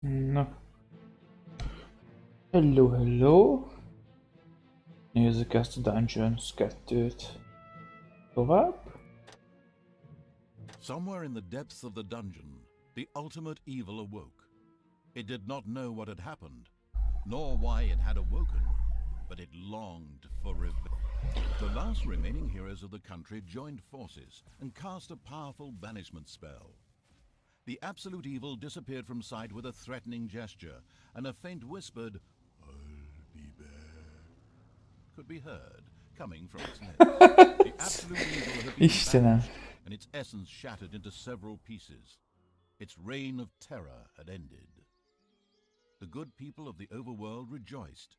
Na, hello. Nézzük ezt a Dungeons 2-t. Tovább. Somewhere in the depths of the dungeon, the ultimate evil awoke. It did not know what had happened, nor why it had awoken, but it longed for revenge. The last remaining heroes of the country joined forces and cast a powerful banishment spell. The absolute evil disappeared from sight with a threatening gesture, and a faint whispered, "I'll be back," could be heard coming from its lips. The absolute evil had been Istenem. banished, and its essence shattered into several pieces. Its reign of terror had ended. The good people of the overworld rejoiced,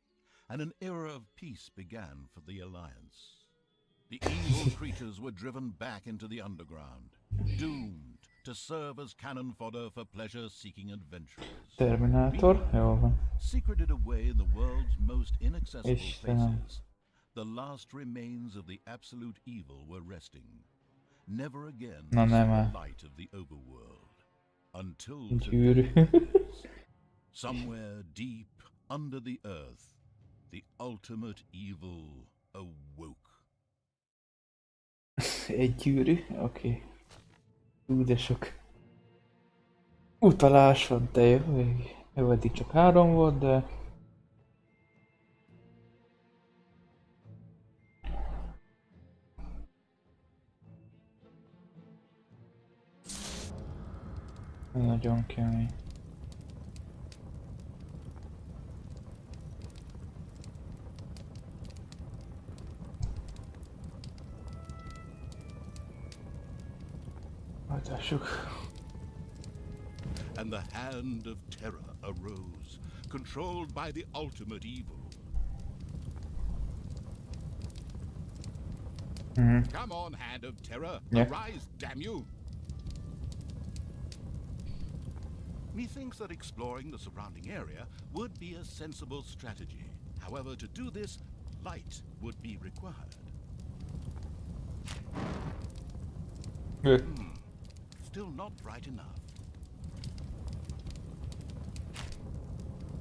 and an era of peace began for the Alliance. The evil creatures were driven back into the underground, doomed to serve as cannon fodder for pleasure-seeking adventurers. Terminátor, jó van. Secreted away in the world's most inaccessible Istenem. places, the last remains of the absolute evil were resting, never again Na to see nem the áll. light of the overworld. Until Gyűrű. today, somewhere deep under the earth, the ultimate evil awoke. Egy gyűrű? Oké. Ú, de sok utalás van, te jó ég. Jó, eddig csak 3 volt, de... Nagyon kemény. Folytassuk. And the hand of terror arose, controlled by the ultimate evil. Come on, hand of terror, Yeah. arise, damn you! Methinks that exploring the surrounding area would be a sensible strategy. However, to do this, light would be required. Still not bright enough.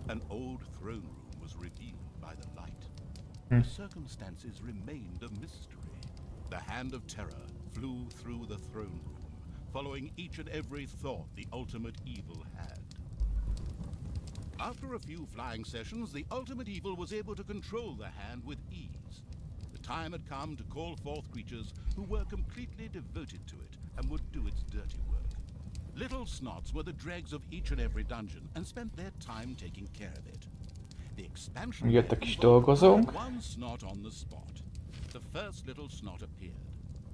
An old throne room was revealed by the light. The circumstances remained a mystery. The hand of terror flew through the throne room, following each and every thought the ultimate evil had. After a few flying sessions, the ultimate evil was able to control the hand with ease. The time had come to call forth creatures who were completely devoted to it and would do its dirty work. Little snots were the dregs of each and every dungeon and spent their time taking care of it. The expansion Jöttek is evil dolgozónk. had one snot on the spot. The first little snot appeared.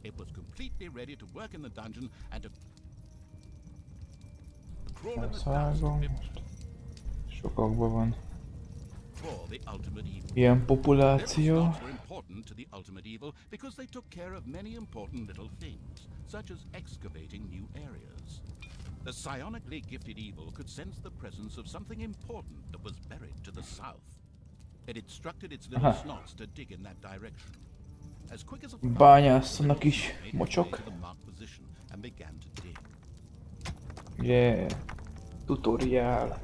It was completely ready to work in the dungeon and to crawl in the dust Elszállom. Sokakban van. for the ultimate evil. Ilyen Little populáció. snots were important to the ultimate evil because they took care of many important little things, such as excavating new areas. The psionically gifted evil could sense the presence of something important that was buried to the south. It instructed its little snots to dig in that direction. As quick as a flash, Bányásznak the is little snot made its way mocsok. to the marked position and began to dig. Yeah. Tutoriál.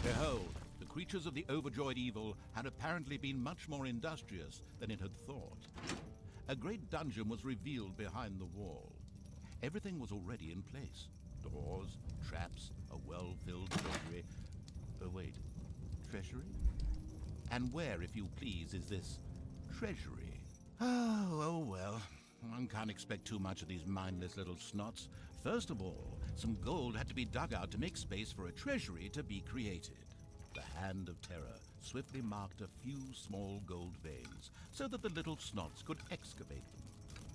Behold, the creatures of the overjoyed evil had apparently been much more industrious than it had thought. A great dungeon was revealed behind the wall. Everything was already in place. Doors, traps, a well-filled treasury. Oh wait, treasury? And where, if you please, is this treasury? Oh well. One can't expect too much of these mindless little snots. First of all, some gold had to be dug out to make space for a treasury to be created. The hand of terror swiftly marked a few small gold veins so that the little snots could excavate them.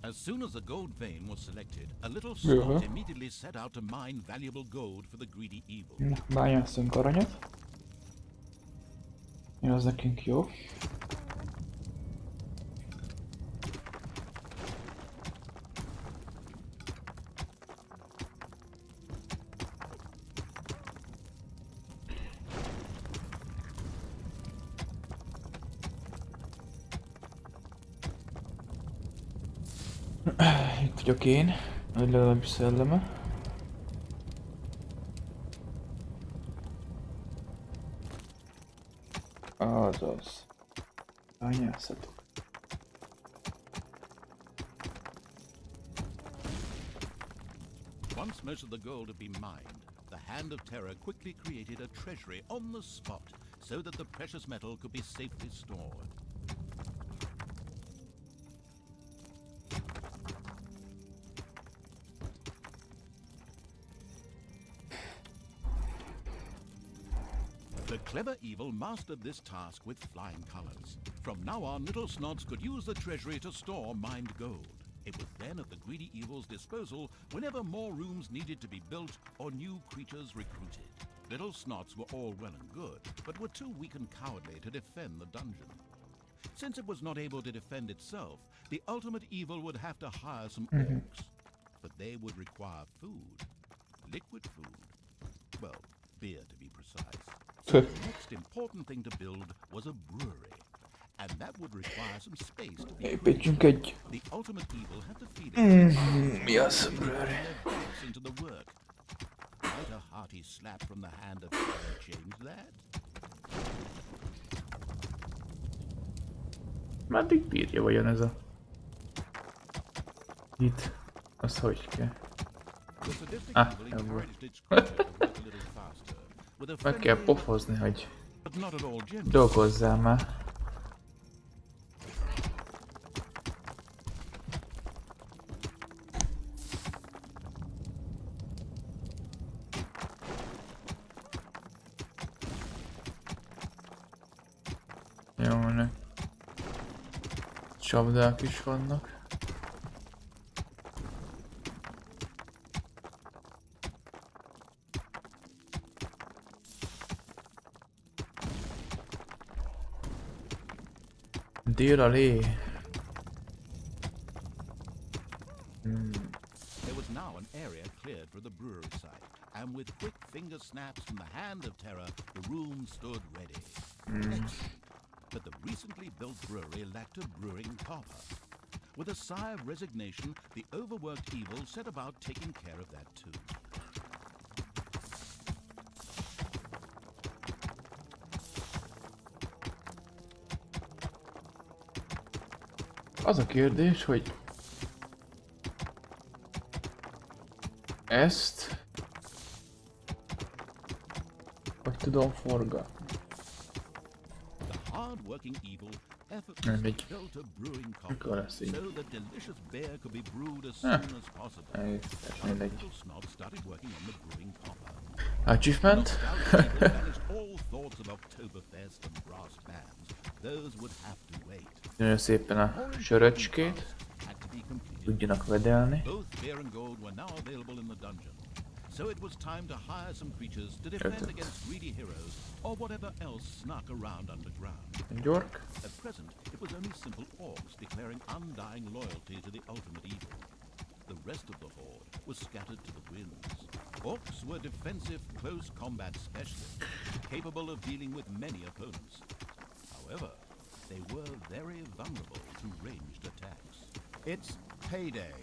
As soon as a gold vein was selected, a little snot immediately set out to mine valuable gold for the greedy evil. Na, bányászunk aranyat. Ja, az nekünk jó. Itt vagyok én. Vagy legalábbis szelleme. Azaz. Anyászatok. Once most of the gold had been mined, the Hand of Terror quickly created a treasury on the spot so that the precious metal could be safely stored. The clever evil mastered this task with flying colors. From now on, little snots could use the treasury to store mined gold. It was then at the greedy evil's disposal whenever more rooms needed to be built or new creatures recruited. Little snots were all well and good, but were too weak and cowardly to defend the dungeon. Since it was not able to defend itself, the ultimate evil would have to hire some orcs. But they would require food. Liquid food. Well, beer to be precise. So the next important thing to build was a brewery. And that would require some space to be Építsünk egy... the ultimate evil had to feed it Mi az, brőri? into the work. Quite a hearty slap from the Hand of Terror changed that. Meddig bírja vajon ez a... Itt. Az hogy kell? The sadistic Ah, evil jó. encouraged its creature to work a little faster. With a Meg kell friendly, pofozni, hogy but not at all gentle. dolgozzál már. Jó, ne. Csapdák is vannak. Dél alé. There was now an area cleared for the brewery site, and with quick finger snaps from the Hand of Terror, the room stood ready. Excellent. But the recently built brewery lacked a brewing copper. With a sigh of resignation, the overworked evil set about taking care of that too. Az a kérdés, hogy ezt hogy tudom forgatni. The hard-working evil Mindegy. effortlessly built a brewing Mikor copper lesz így? so that delicious beer could be brewed as soon as possible. Egész, Our mindegy. little snob started working on the brewing copper. Achievement? Nostalgic evil banished all thoughts of Oktoberfest and brass bands. Those would have to wait. Nagyon szépen a söröcskét Had to be completed. tudjanak vedelni. Both beer and gold were now available in the dungeon. So it was time to hire some creatures to defend Ötöt. against greedy heroes or whatever else snuck around underground. Egy ork. At present, it was only simple orcs declaring undying loyalty to the ultimate evil. The rest of the horde was scattered to the winds. Orcs were defensive, close combat specialists, capable of dealing with many opponents. However, they were very vulnerable to ranged attacks. It's payday.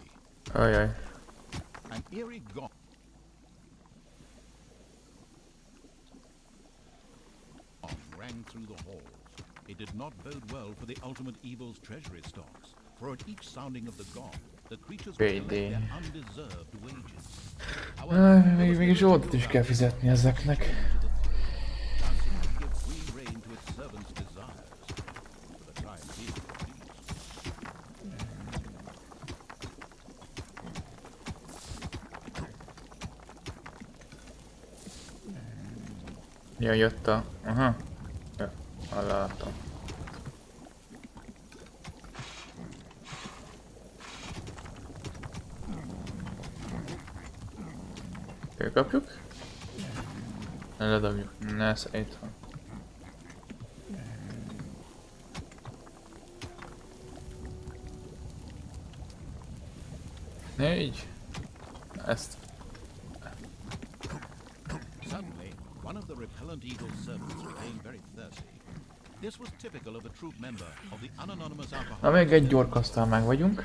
Ajaj. An eerie gong rang through the halls. It did not bode well for the ultimate evil's treasury stocks, for at each sounding of the gong, the creatures would collect Payday. their undeserved wages. Mégis ódot is kell fizetni ezeknek. Thus it would give free rein to its servants' desires, for the time being at least. Ja, jött a... Aha. Ja, látom. Kapjuk? Ne ledobjuk. Ne, ez itt van. Négy. Ezt. Suddenly, one of the repellent eagle's servants became very thirsty. This was typical of a troop member of the unanonymous Na alcohol. még egy ork, aztán meg vagyunk.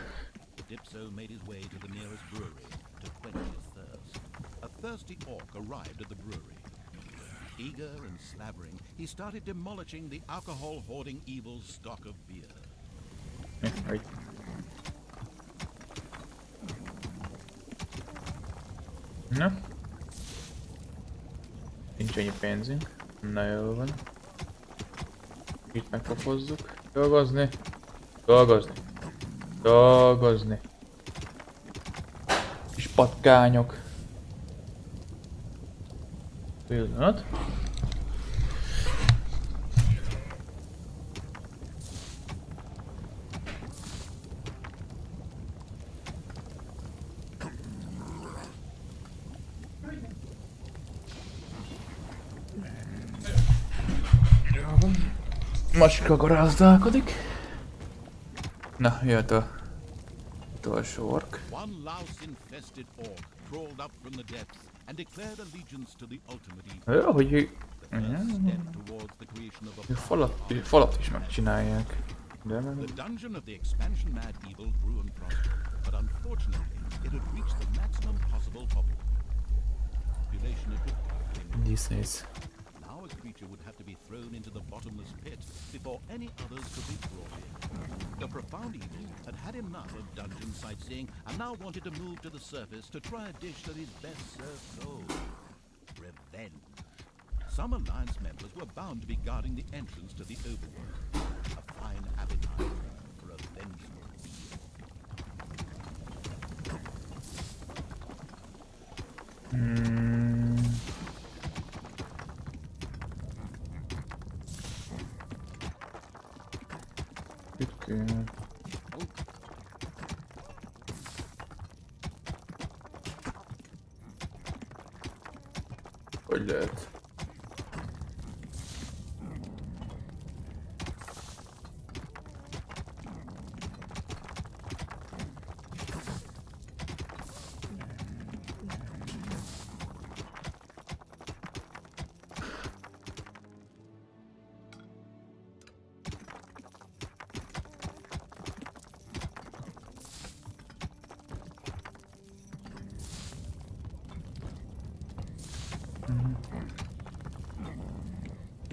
Dipso made his way to the nearest brewery. thirsty orc arrived at the brewery. Eager and slavering, he started demolishing the alcohol-hoarding evil's stock of beer. Right. Na? Nincs annyi pénzünk. Na jó van. Itt megkapozzuk. Dolgozni. Dolgozni. Dolgozni. Kis patkányok. Pillanat. Macska garázdálkodik. Na, jöhet a utolsó ork. One louse-infested orc crawled up from the depths and declared allegiance to the ultimate evil. Jó, hogy The first step towards the creation of a falat is megcsinálják. De nem. The dungeon of the expansion-mad evil grew and prospered, but unfortunately, it had reached the maximum possible population it could contain. This is. Now a creature would have to be thrown into the bottomless pit before any others could be brought in. The profound evil had had enough of dungeon sightseeing and now wanted to move to the surface to try a dish that is best served cold. Revenge. Some Alliance members were bound to be guarding the entrance to the overworld. A fine appetite for a vengeful meal. Hogy lehet?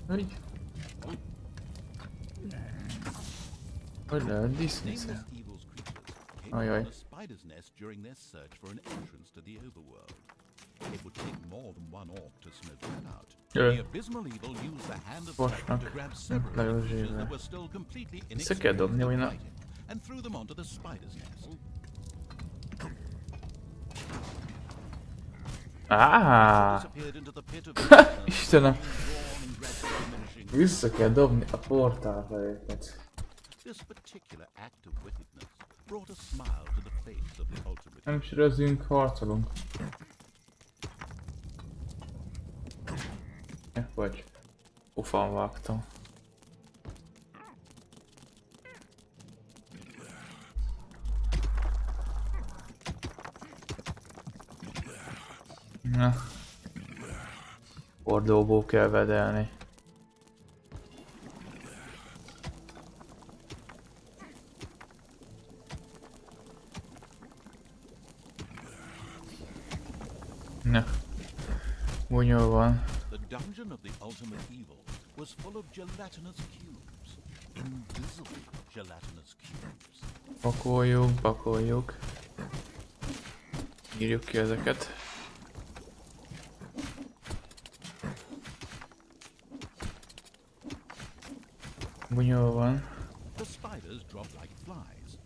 Hogy? Hogy lehet disznózni? Nameless evil's creatures came Aye, aye. upon a spider's nest during their search for an entrance to the overworld. It would take more than one orc to smoke that out. Yeah. The abysmal evil used the hand of Vasnak. Dragon to grab several Nagyon of the creatures zsírre. that were still completely Vissza kell dobni, inexperienced vagy at nem? fighting, and threw them onto the spider's nest. Disappeared into the pit of darkness, Istenem. drawn and gradually diminishing. Vissza kell dobni a portálba őket. This particular act of wickedness brought a smile to the face of the ultimate. Nem sörözünk, harcolunk. Vagy ufan vágtam. Na. Hordóból kell vedelni. Na. Bunyó van. The dungeon of the ultimate evil was full of gelatinous cubes. Invisible gelatinous cubes. Pakoljuk, pakoljuk. Írjuk ki ezeket. Bunyó van. The spiders dropped like flies.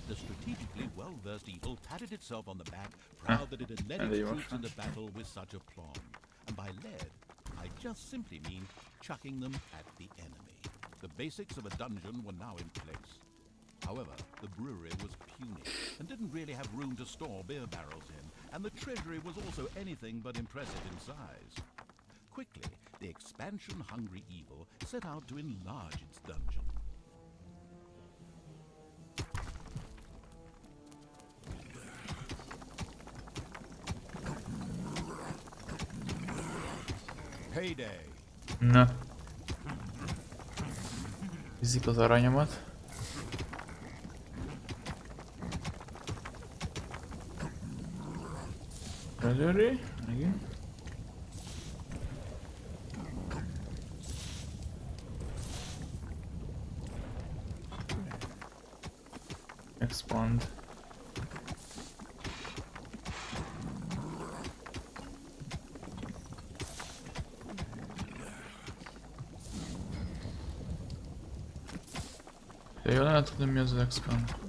The strategically well-versed evil patted itself on the back, proud that it had led and its there you troops are. into battle with such aplomb. And by led, I just simply mean chucking them at the enemy. The basics of a dungeon were now in place. However, the brewery was puny and didn't really have room to store beer barrels in, and the treasury was also anything but impressive in size. Quickly, the expansion-hungry evil set out to enlarge its dungeon. Payday! Na. Viszik az aranyomat. Treasury? Igen. Expand. De jól lehet tudni, mi az expand.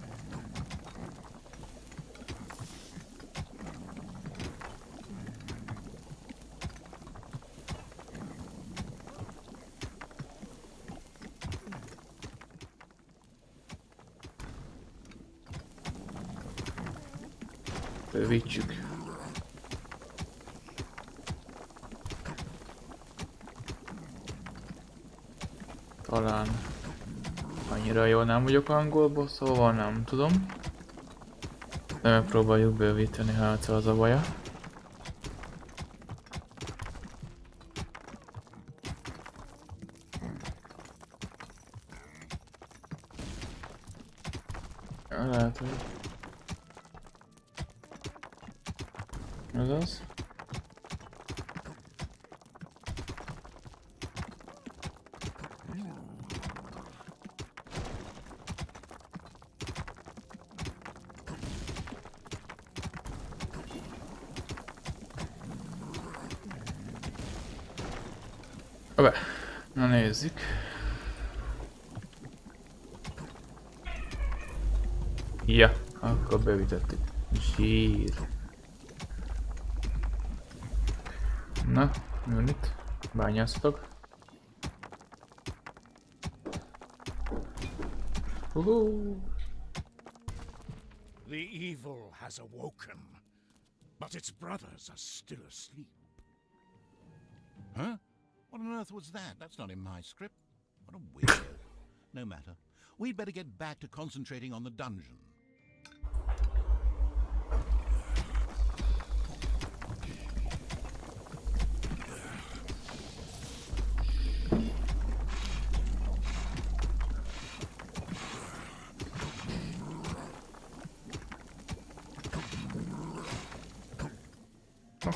Bővítsük. Talán annyira jól nem vagyok angolból, szóval nem tudom. De megpróbáljuk bővíteni, hát az a baja. Lehet, hogy... Ez az? Oké, na nézzük. Ja, akkor bővítettük. Zsír. Na, mi van itt? Bányásztok. The evil has awoken, but its brothers are still asleep. Huh? What on earth was that? That's not in my script. What a weirdo. No matter. We'd better get back to concentrating on the dungeon.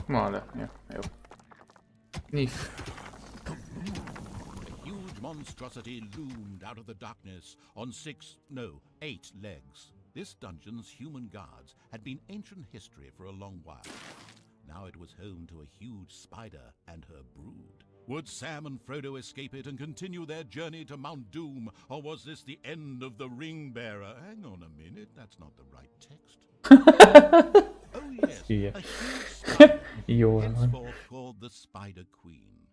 Már le, ja, jó. Nif. A huge monstrosity loomed out of the darkness on 8 legs. This dungeon's human guards had been ancient history for a long while. Now it was home to a huge spider and her brood. Would Sam and Frodo escape it and continue their journey to Mount Doom, or was this the end of the ring bearer? Hang on a minute, that's not the right text. Oh yes, Yeah. a huge spider, Jó van. henceforth called the Spider Queen.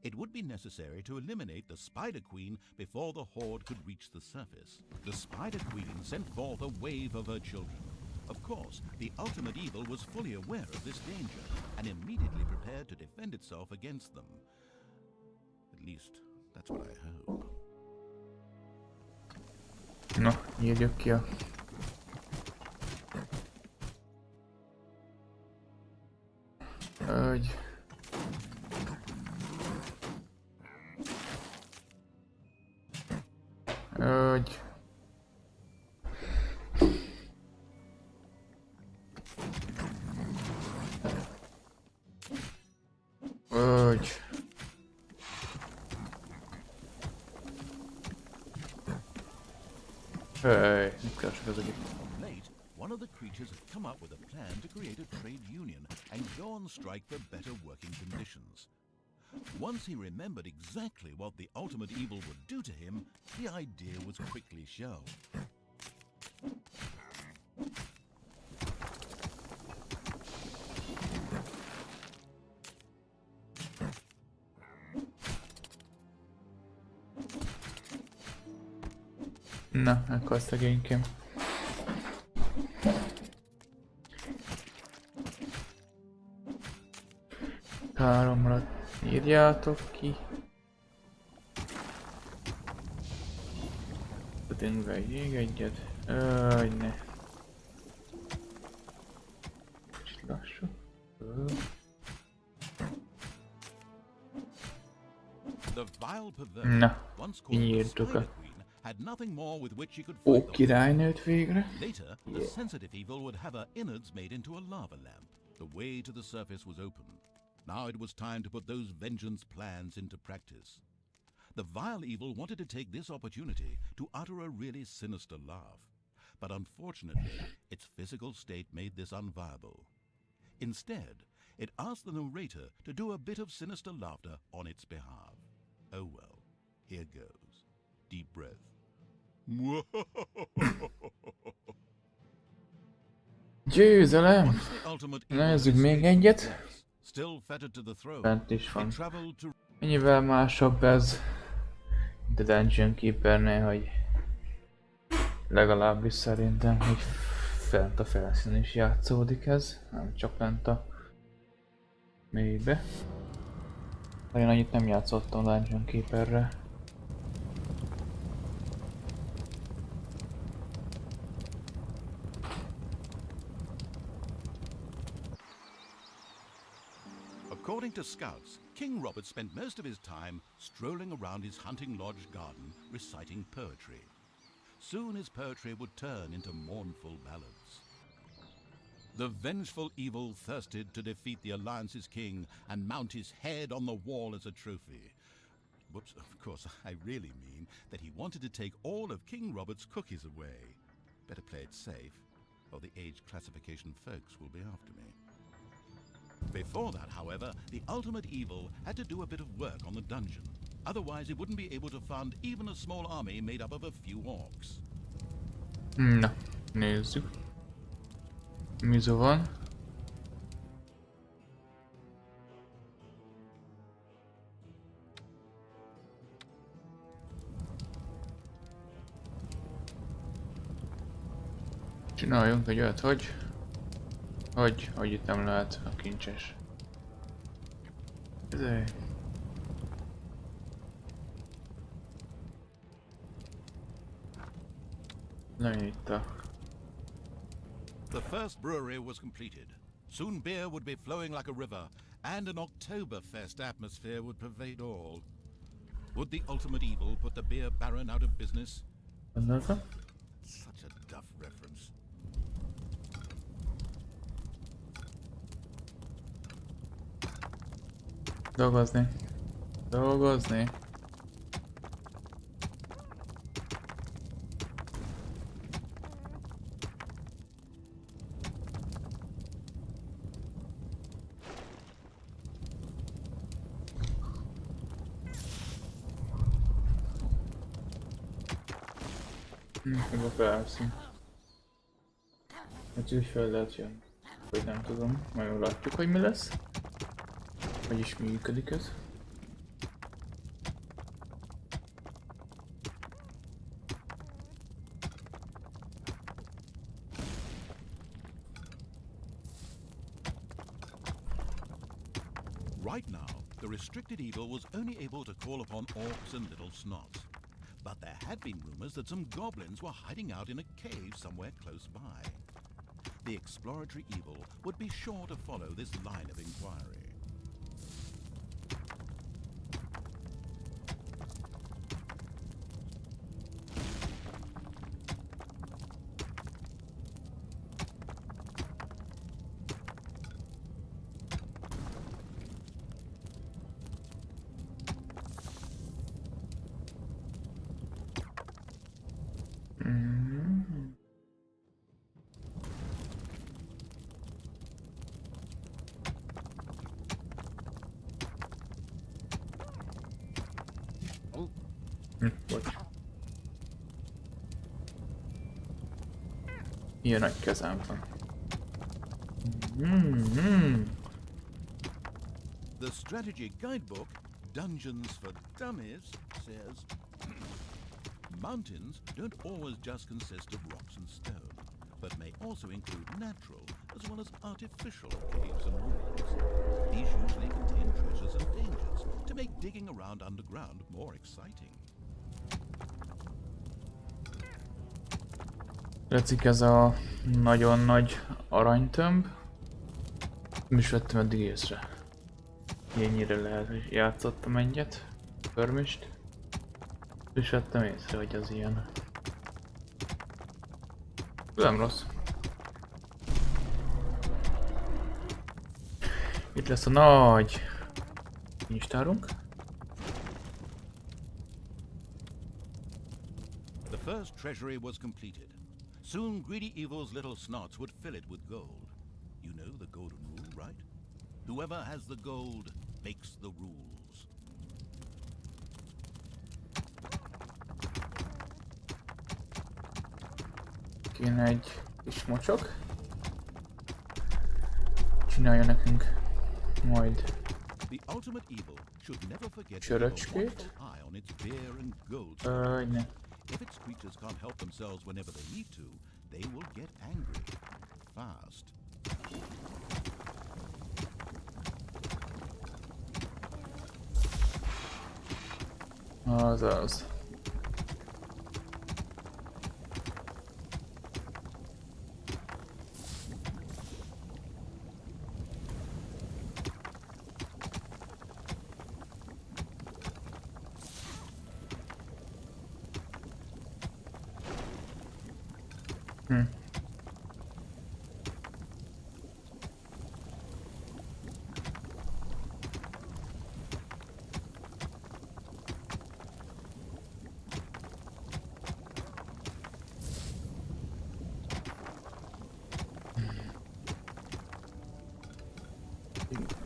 It would be necessary to eliminate the Spider Queen before the horde could reach the surface. The Spider Queen sent forth a wave of her children. Of course, the ultimate evil was fully aware of this danger and immediately prepared to defend itself against them. At least, that's what I hope. Na, írjuk ki a... Hogy... Hogy... Hogy... Hey, mit keresek az egyik? Late, one of the creatures had come up with a plan to create a trade union and go on strike for better working conditions. Once he remembered exactly what the ultimate evil would do to him, the idea was quickly shelved. Na, akkor szegénykém. Háromra írjátok ki. Tudunk vegyék egyet. Hogy ne. Kicsit lassú. The vile perversion, Na, once called the írtuk Spider a... Queen, had nothing more with which she could Ó, fight the királynőt végre. Later, the sensitive evil would have her innards made into a lava lamp. The way to the surface was open. Now it was time to put those vengeance plans into practice. The vile evil wanted to take this opportunity to utter a really sinister laugh. But unfortunately, its physical state made this unviable. Instead, it asked the narrator to do a bit of sinister laughter on its behalf. Oh well, here goes. Deep breath. Győzelem! Once the ultimate evil Nézzük még escaped egyet. from Greece, still fettered to the throne, Bent is van. it traveled to Mennyivel másabb ez, mint a Dungeon Keepernél, hogy legalábbis szerintem, hogy fent a felszínen is játszódik ez, nem csak lent a mélybe. Nagyon annyit nem játszottam Dungeon Keeperre. According to scouts, King Robert spent most of his time strolling around his hunting lodge garden reciting poetry. Soon his poetry would turn into mournful ballads. The vengeful evil thirsted to defeat the Alliance's king and mount his head on the wall as a trophy. Whoops, of course, I really mean that he wanted to take all of King Robert's cookies away. Better play it safe, or the age classification folks will be after me. Before that, however, the ultimate evil had to do a bit of work on the dungeon. Otherwise, it wouldn't be able to fund even a small army made up of a few orcs. Na, nézzük. Mizo van. Csináljunk egy olyat, hogy itt nem lehet a kincses. Nem itt a... The first brewery was completed. Soon beer would be flowing like a river, and an Oktoberfest atmosphere would pervade all. Would the ultimate evil put the beer baron out of business? Gondoltam? Such a duff reference. Dolgozni. Dolgozni. Meg a felszín. Hát úgy fel lehet jönni. Vagy nem tudom, majd látjuk, hogy mi lesz. Hogy is működik ez. Right now, the restricted evil was only able to call upon orcs and little snots. But there had been rumors that some goblins were hiding out in a cave somewhere close by. The exploratory evil would be sure to follow this line of inquiry. Bocs. Ilyen nagy kezem van. The strategy guidebook, Dungeons for Dummies, says mountains don't always just consist of rocks and stone, but may also include natural as well as artificial caves and walls. These usually contain treasures and dangers to make digging around underground more exciting. Látszik ez a nagyon nagy aranytömb. Nem is vettem eddig észre. Ennyire lehet, hogy játszottam egyet. Körmist. És vettem észre, hogy az ilyen. Nem rossz. Itt lesz a nagy kincstárunk. The first treasury was completed. Soon greedy evil's little snots would fill it with gold. You know the golden rule, right? Whoever has the gold makes the rules. Kéne egy kis mocsok. Csinálja nekünk majd The ultimate evil should never forget to keep a csöröcskét. watchful eye on its beer and gold. Ne. If its creatures can't help themselves whenever they need to, they will get angry. Fast. Azaz.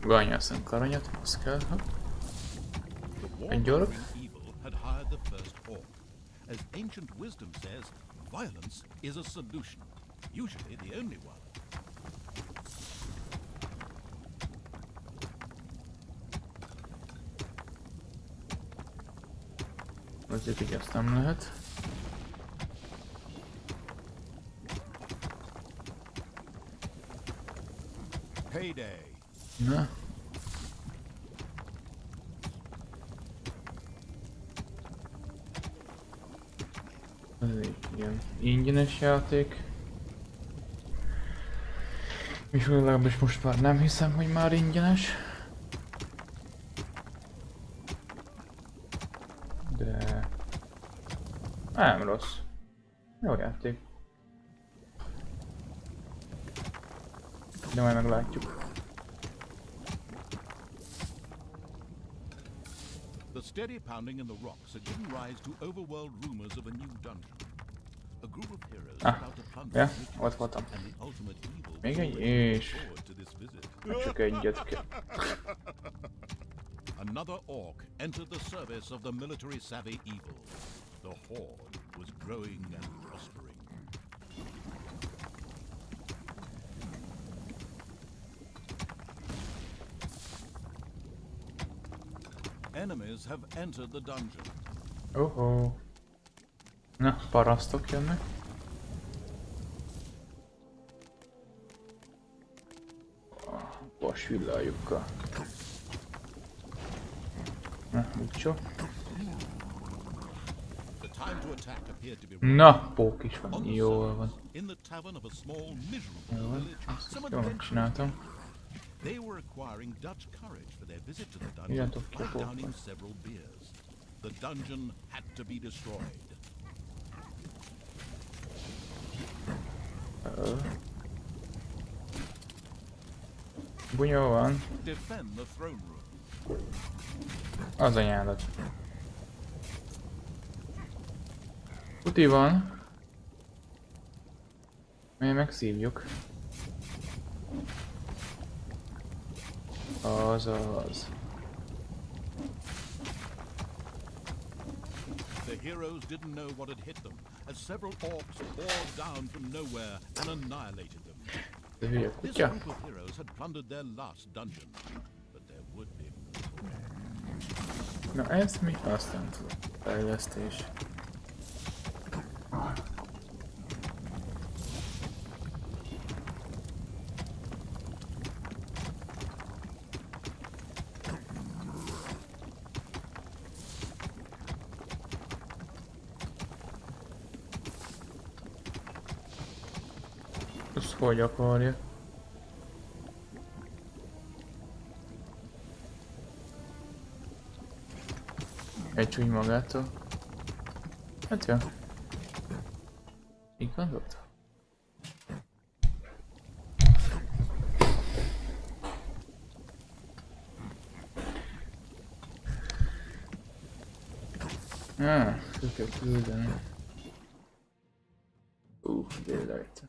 Bányászunk aranyat, az kell. The Egy gyors. war-mongering evil had hired the first orc. As ancient wisdom says, violence is a solution, usually the only one. Azért így azt nem lehet. Payday. Na. Ez egy ilyen ingyenes játék. És legalábbis most már nem hiszem, hogy már ingyenes. De... nem rossz. Jó játék. De majd meglátjuk. The steady pounding in the rocks had given rise to overworld rumors of a new dungeon. A group of heroes Ah, about to plunder ja, the riches, ott voltam. and the ultimate evil Még was egy already és... looking forward to this visit. csak egyet kell. Another orc entered the service of the military savvy evil. The horde was growing and prospering. Enemies have entered the dungeon. Oh. Na, parasztok jönnek. Vasvillájukkal. Na, úgycsó. The time to attack appeared to be right. Na, pók is van. On the Jól van. surface, in the tavern of a small, miserable Jól van. village, Ezt some jól adventurers megcsináltam. they were acquiring Dutch courage for their visit to the dungeon Írjátok ki by a pókot. downing several beers. The dungeon had to be destroyed. Bunyó van. Defend the throne room. Az anyádat. Puti van. Mi megszívjuk. Azaz. The heroes didn't know what had hit them, as several orcs poured down from nowhere and annihilated them. De hülye This kutya. group of heroes had plundered their last dungeon, but there would be more. Na ez mi? Azt nem tudom. Fejlesztés. Ezt hogy akarja? Egy csúny magától. Hát jó. Így gondolt? Ki kell küldeni. Daylight.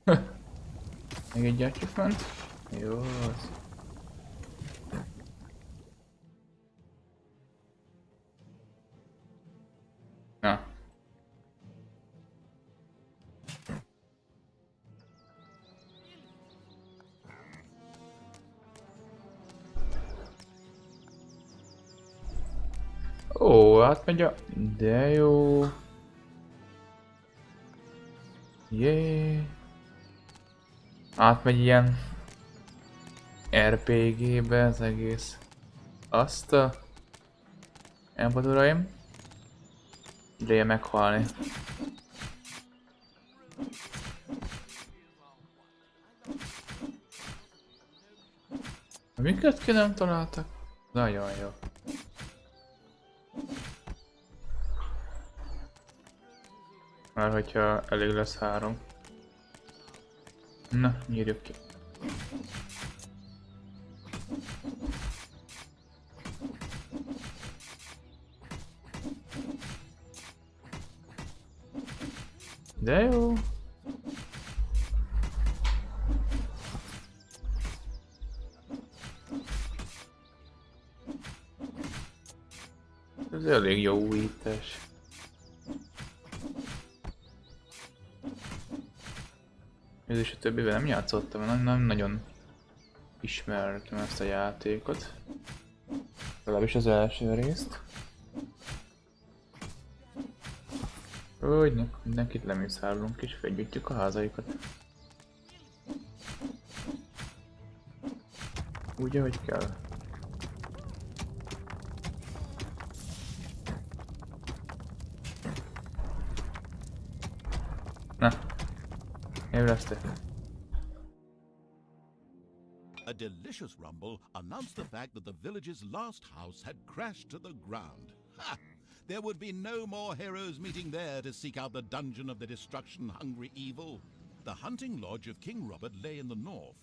Még egy achievement? Jó az. Na. Ó, átmegy a... De jó. Jé. Átmegy ilyen RPG-be az egész. Azt a... Elpad uraim. Ideje meghalni. Miket ki nem találtak? Nagyon jó. Már hogyha elég lesz 3. Na, nyírjuk ki. De jó. Ez elég jó újítás. Ez is a többivel nem játszottam, nem nagyon ismertem ezt a játékot. Legalábbis az első részt. Úgy, mindenkit lemészárolunk és felgyújtjuk a házaikat. Úgy, ahogy kell. Na, ébresztő. A delicious rumble announced the fact that the village's last house had crashed to the ground. Ha! There would be no more heroes meeting there to seek out the dungeon of the destruction-hungry evil. The hunting lodge of King Robert lay in the north.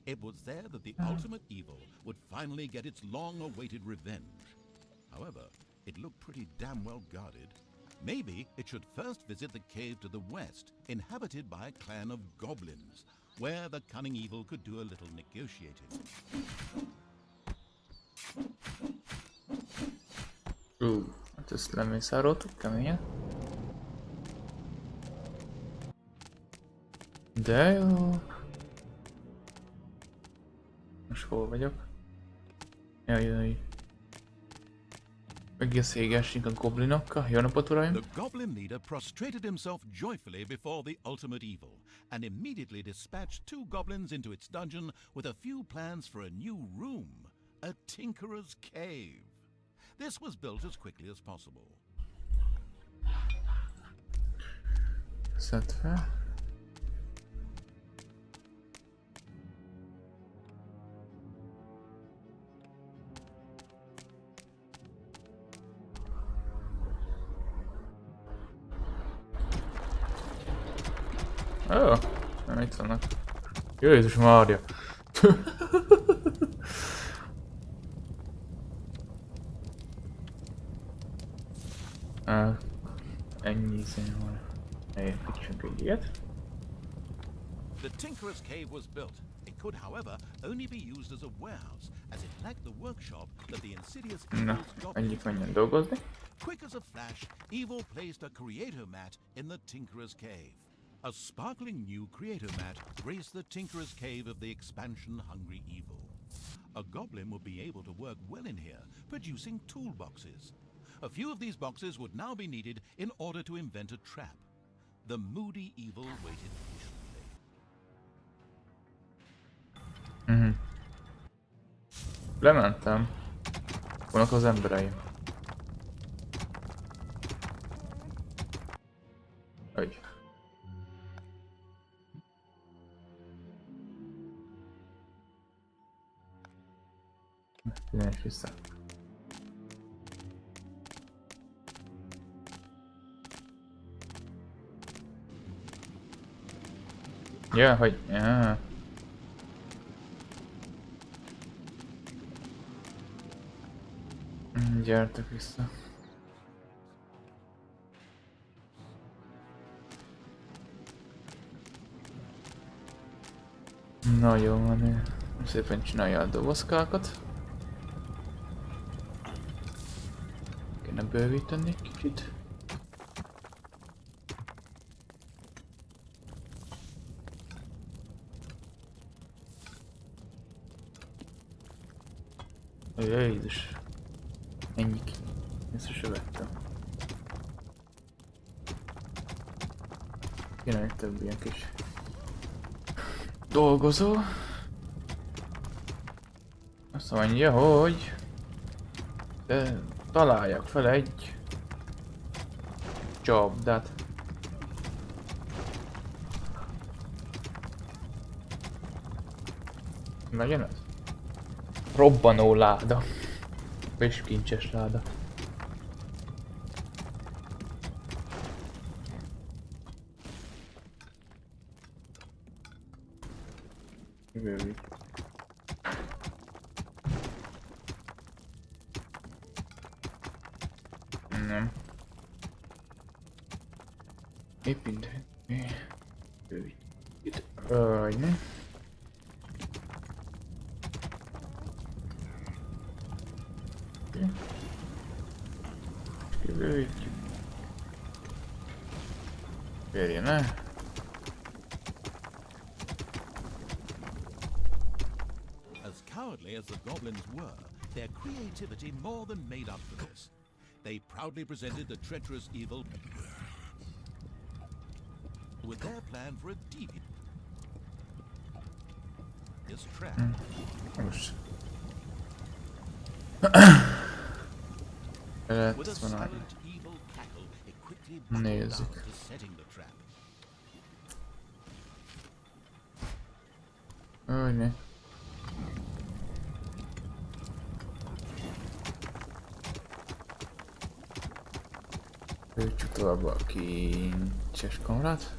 It was there that the ultimate evil would finally get its long-awaited revenge. However, it looked pretty damn well guarded. Maybe it should first visit the cave to the west, inhabited by a clan of goblins, where the cunning evil could do a little negotiating. Hát ezt lemészároltuk keményen. De jó. Most hol vagyok? Jaj. Egész égessünk a goblinokkal. Jó napot, uraim! The goblin leader prostrated himself joyfully before the ultimate evil, and immediately dispatched 2 goblins into its dungeon with a few plans for a new room, a tinkerer's cave. This was built as quickly as possible. Szedd fel. Ó, nem itt vannak. Jézus Mária! Ennyi szín van. Építsünk egy ilyet. The tinkerer's cave was built. It could, however, only be used as a warehouse, as it lacked the workshop that the insidious Na, evil's goblins egyik menjen dolgozni. Quick as a flash, Evil placed a creator mat in the Tinkerer's Cave. A sparkling new creator mat graced the Tinkerer's Cave of the expansion-hungry Evil. A goblin would be able to work well in here, producing toolboxes. A few of these boxes would now be needed in order to invent a trap. The moody Evil waited patiently. Lementem. Vannak az embereim. Hogy? Tényleg vissza. Ja, hogy... Ja. Gyertek vissza. Nagyon menő. Szépen csinálja a dobozkákat. Kéne bővíteni egy kicsit. Jézus. Ennyi ki. Ezt se vettem. Kéne egy több ilyen kis dolgozó. Azt mondja, hogy találjak fel egy csapdát. Megyen ez? Robbanó láda. És kincses láda. Bővít. Nem. Építeni. Bővít. Itt. Ne. Kibővítjük. Férjen le. As cowardly as the goblins were, their creativity more than made up for this. They proudly presented the treacherous evil with their plan for a devious trap. Most. With a Ezt van. silent evil cackle, it quickly buckled Nézzük. down to setting the trap. Ne. Bővítsük tovább a kincses kamerát.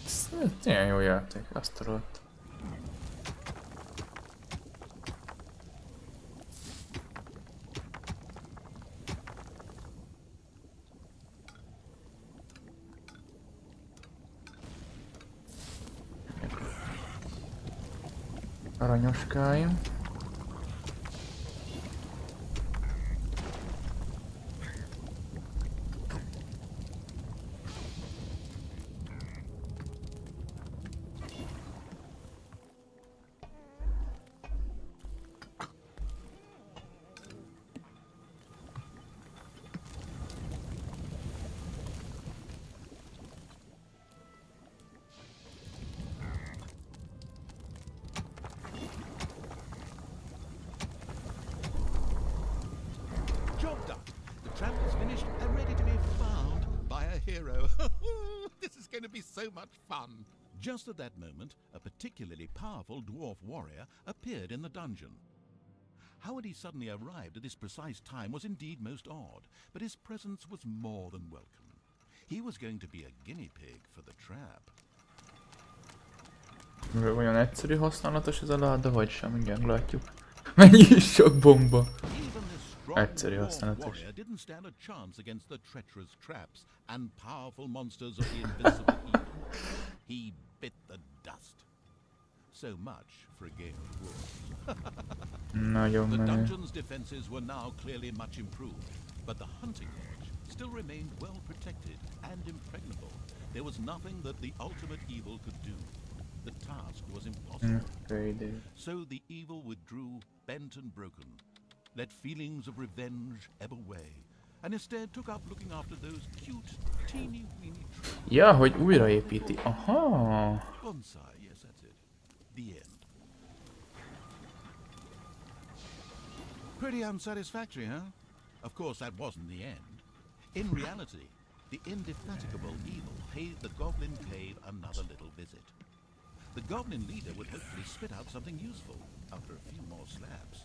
Ez tényleg jó játék, azt tudod. Aranyoskáim. Job done. The trap is finished and ready to be found by a hero. This is going to be so much fun. Just at that moment, a particularly powerful dwarf warrior appeared in the dungeon. How had he suddenly arrived at this precise time was indeed most odd, but his presence was more than welcome. He was going to be a guinea pig for the trap. Olyan egyszerű használatos ez a láda, vagy sem, mindjárt látjuk. Mennyi is sok bomba. Egyszerű használatos. Didn't stand a chance against the treacherous traps and powerful monsters of the invincible evil. He bit the dust. So much for a game of rules. Nagyon The menő. dungeon's defenses were now clearly much improved, but the hunting lodge still remained well protected and impregnable. There was nothing that the ultimate evil could do. The task was impossible. So the evil withdrew, bent and broken, let feelings of revenge ebb away, and instead took up looking after those cute, teeny-weeny trees. Ja, hogy újraépíti. Aha. Bonsai, yes, that's it. The end. Pretty unsatisfactory, huh? Of course, that wasn't the end. In reality, the indefatigable evil paid the goblin cave another little visit. The goblin leader would hopefully spit out something useful after a few more slabs.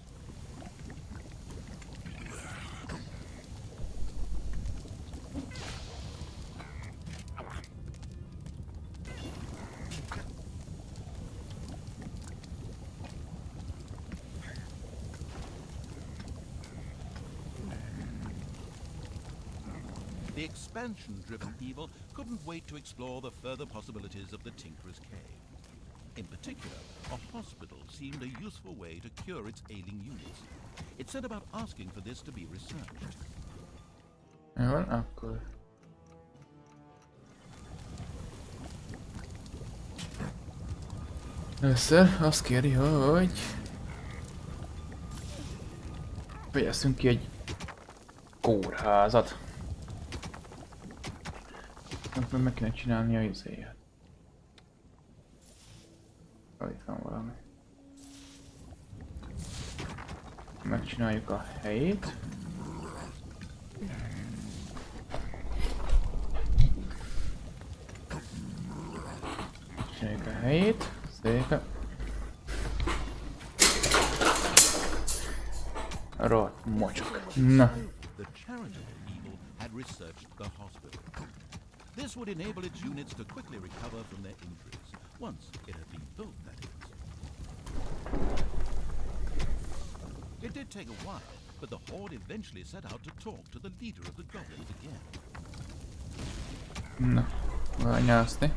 The expansion-driven evil couldn't wait to explore the further possibilities of the Tinkerer's Cave. In particular, a hospital seemed a useful way to cure its ailing units. It set about asking for this to be researched. Jó, akkor... Először azt kéri, hogy... Fejezzünk ki egy kórházat. Akkor meg kéne csinálni a izéjét. Itt van valami. Megcsináljuk a helyét. Csináljuk a helyét. Szépen. Rohadt mocsak. Na. The charitable evil had researched the hospital. This would enable its units to quickly recover from their injuries, once it had been built, that is. It did take a while, but the Horde eventually set out to talk to the leader of the goblins again. Na, ványászni.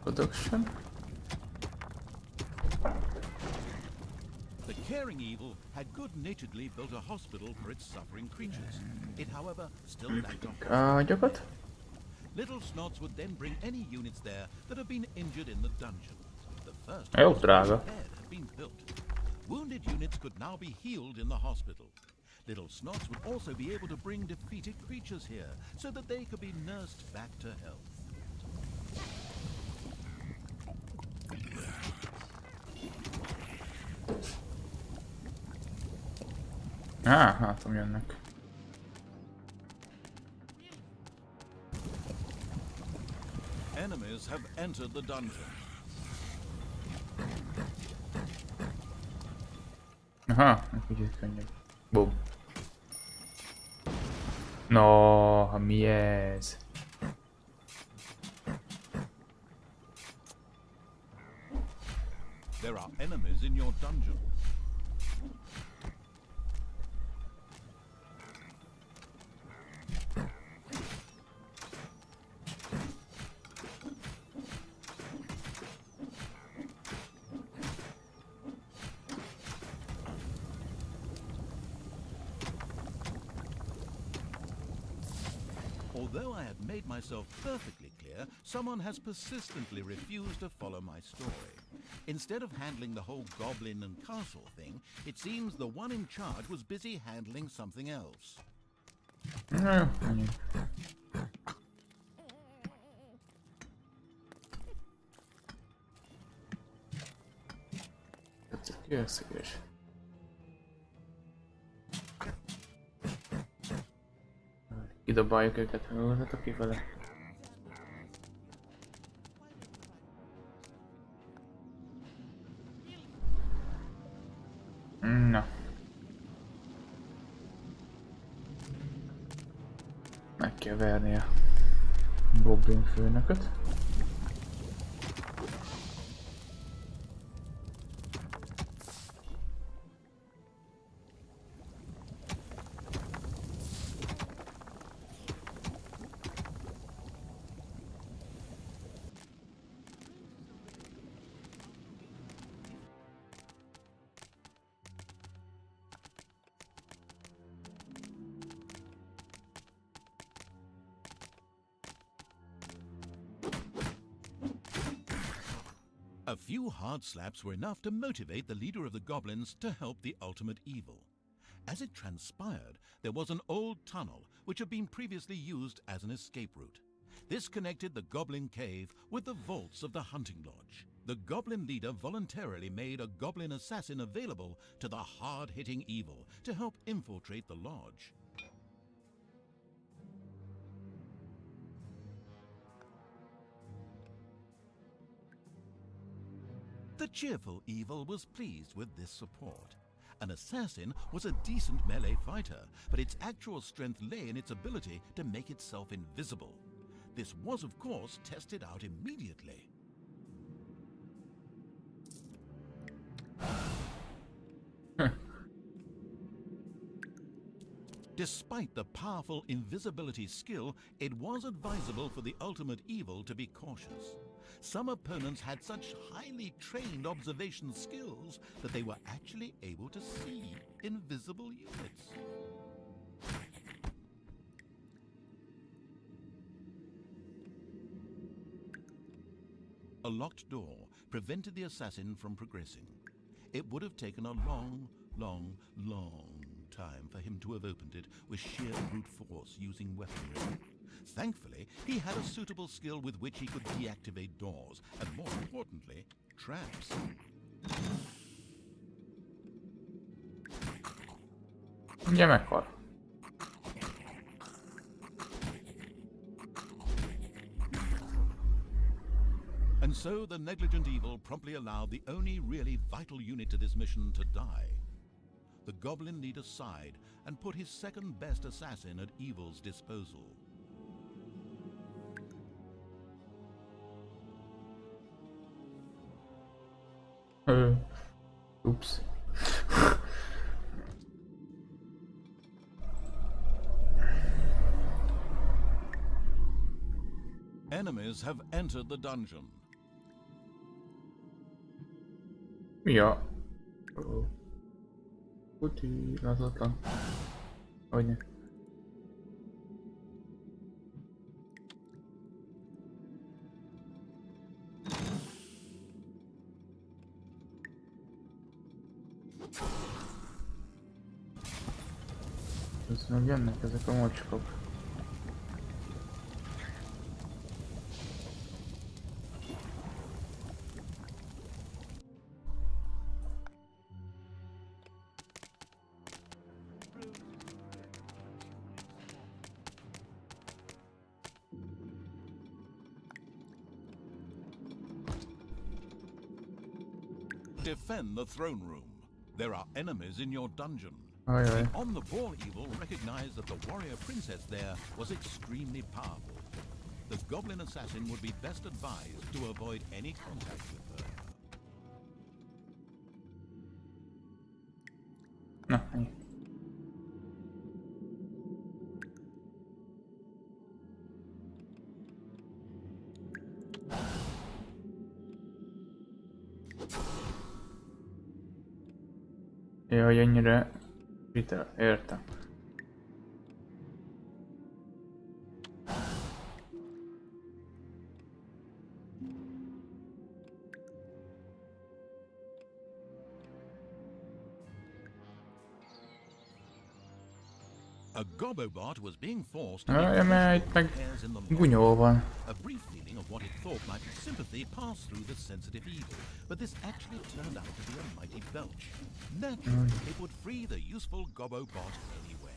Production. The caring evil had good-naturedly built a hospital for its suffering creatures. It, however, still lacked a Ágyakat. Little Snots would then bring any units there that had been injured in the dungeon. The first Jó, drága. bed had been built. Wounded units could now be healed in the hospital. Little Snots would also be able to bring defeated creatures here, so that they could be nursed back to health. Hátom jönnek. Enemies have entered the dungeon. Aha, egy kicsit könnyebb. Bum. No, mi ez? There are enemies in your dungeon. Although I had made myself perfectly clear, someone has persistently refused to follow my story. Instead of handling the whole goblin and castle thing, it seems the one in charge was busy handling something else. Na jó, menjünk. Tetszett ki a szíves. Kidobáljuk őket, hallgatok kifele. Na. Meg kell verni a goblin főnököt. A few hard slaps were enough to motivate the leader of the goblins to help the ultimate evil. As it transpired, there was an old tunnel which had been previously used as an escape route. This connected the goblin cave with the vaults of the hunting lodge. The goblin leader voluntarily made a goblin assassin available to the hard-hitting evil to help infiltrate the lodge. The cheerful evil was pleased with this support. An assassin was a decent melee fighter, but its actual strength lay in its ability to make itself invisible. This was, of course, tested out immediately. Despite the powerful invisibility skill, it was advisable for the ultimate evil to be cautious. Some opponents had such highly trained observation skills that they were actually able to see invisible units. A locked door prevented the assassin from progressing. It would have taken a long time for him to have opened it with sheer brute force using weaponry. Thankfully, he had a suitable skill with which he could deactivate doors, and more importantly, traps. Ugye meghal. And so the negligent evil promptly allowed the only really vital unit to this mission to die. The goblin leader sighed and put his second best assassin at evil's disposal. Oops. Enemies have entered the dungeon. Ja. Puti, láthatatlan. Hogyne. Ez meg jönnek ezek a mocskok. Defend the throne room. There are enemies in your dungeon. Ajaj. On the ball evil recognized that the warrior princess there was extremely powerful. The goblin assassin would be best advised to avoid any contact with her. Na, ennyi. Jaj, ennyire vitel, értem. A gobobot was being forced to Ja, mert itt meg repairs in the gunyó van. A brief feeling of what it thought might be sympathy passed through the sensitive evil, but this actually turned out to be a mighty belch. Naturally, it would free the useful gobobot anyway.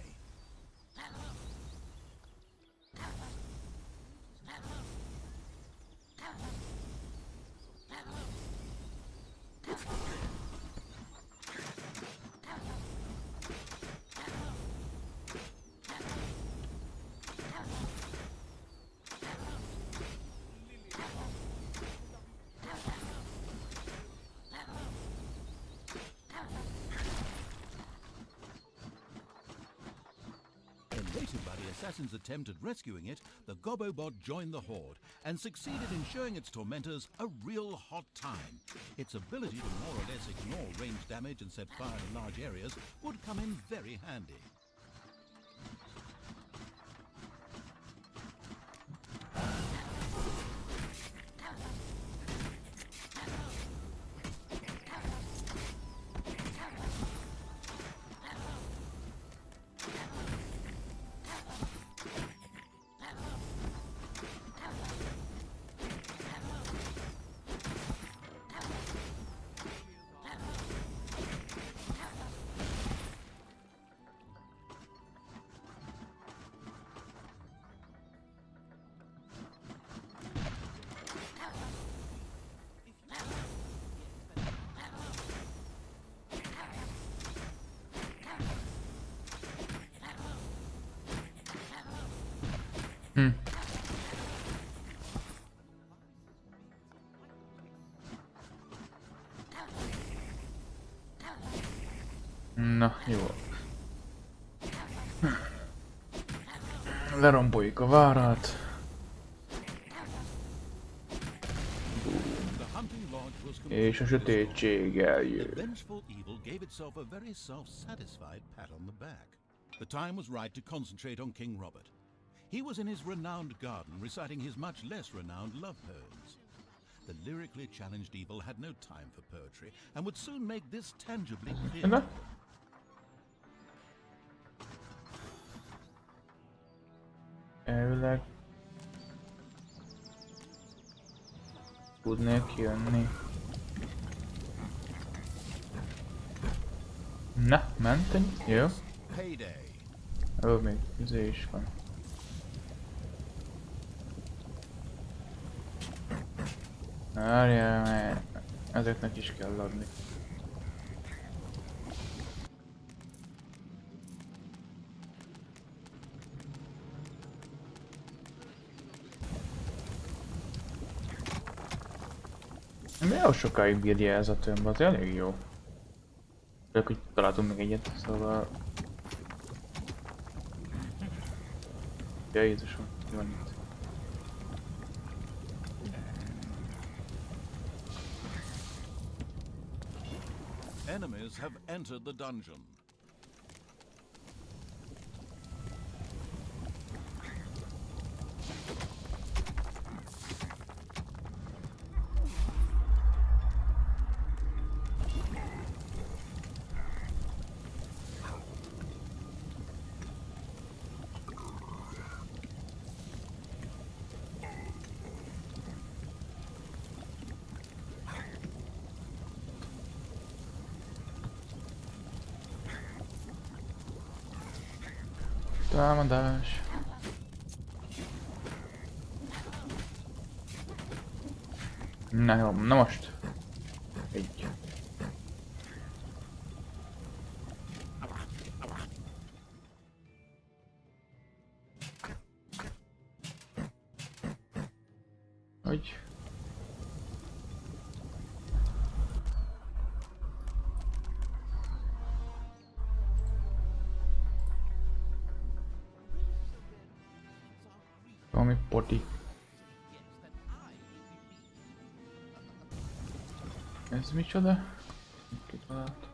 Elated by the assassin's attempt at rescuing it, the gobobot joined the horde and succeeded in showing its tormentors a real hot time. Its ability to more or less ignore ranged damage and set fire to large areas would come in very handy. Na, jó. Leromboljuk a várat. The hunting lodge was És a completely sötétség The eljön. vengeful evil gave itself a very self-satisfied pat on the back. The time was right to concentrate on King Robert. He was in his renowned garden reciting his much less renowned love poems. The lyrically challenged evil had no time for poetry and would soon make this tangibly clear. Na? Elvileg tudnék jönni. Na, mentünk? Jó. Payday. Ó, még izé is van. Várjál, mert ezeknek is kell adni. Milyen sokáig bírja ez a tömb, az elég jó. Csak hogy találtunk még egyet, szóval... Ja, Jézusom, mi van itt? Enemies have entered the dungeon. Támadás. Na jó, na most. Egy. Hogy? Valami poti. Ez micsoda? Kitalált.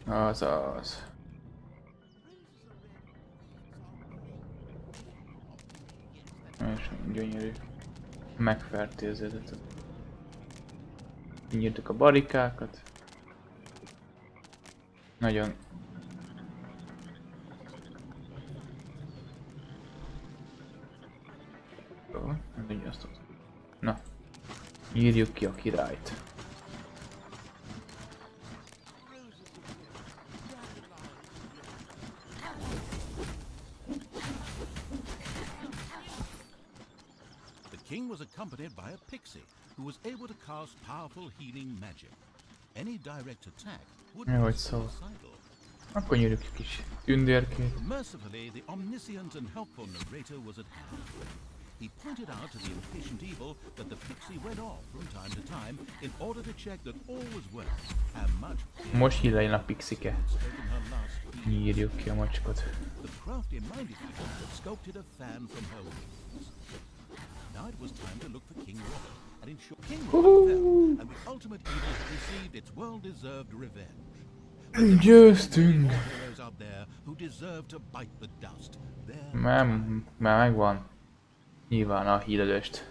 Azaz. És gyönyörű. Megfertőződött. Nyírtuk a barikákat. Nagyon... Jó, mindegy, azt ott. Na. Írjuk ki a királyt. The king was accompanied by a pixie who was able to cast powerful healing magic. Any direct attack would Jó, hogy be szól. suicidal. Akkor nyírjuk egy kis tündérkét. Mercifully, the omniscient and helpful narrator was at hand. He pointed out to the impatient evil that the pixie went off from time to time in order to check that all was well, and much Most hílejön a pixike. spoken her last piece. Nyírjuk ki a macskot. The crafty-minded evil sculpted a fan from her wings. Now it was time to look for King Robert and ensure King Robert fell, and the ultimate evil had received its well-deserved revenge. Győztünk! Heroes out there who deserve to bite the dust. Nem, már megvan. Nyilván a hílelőst.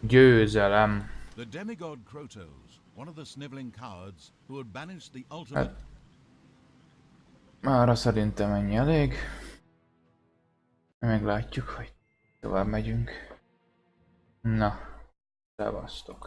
Győzelem. The demigod Krotos, one of the sniveling cowards who had banished the ultimate... Mára szerintem ennyi elég. Meglátjuk, hogy tovább megyünk. Na, szevasztok.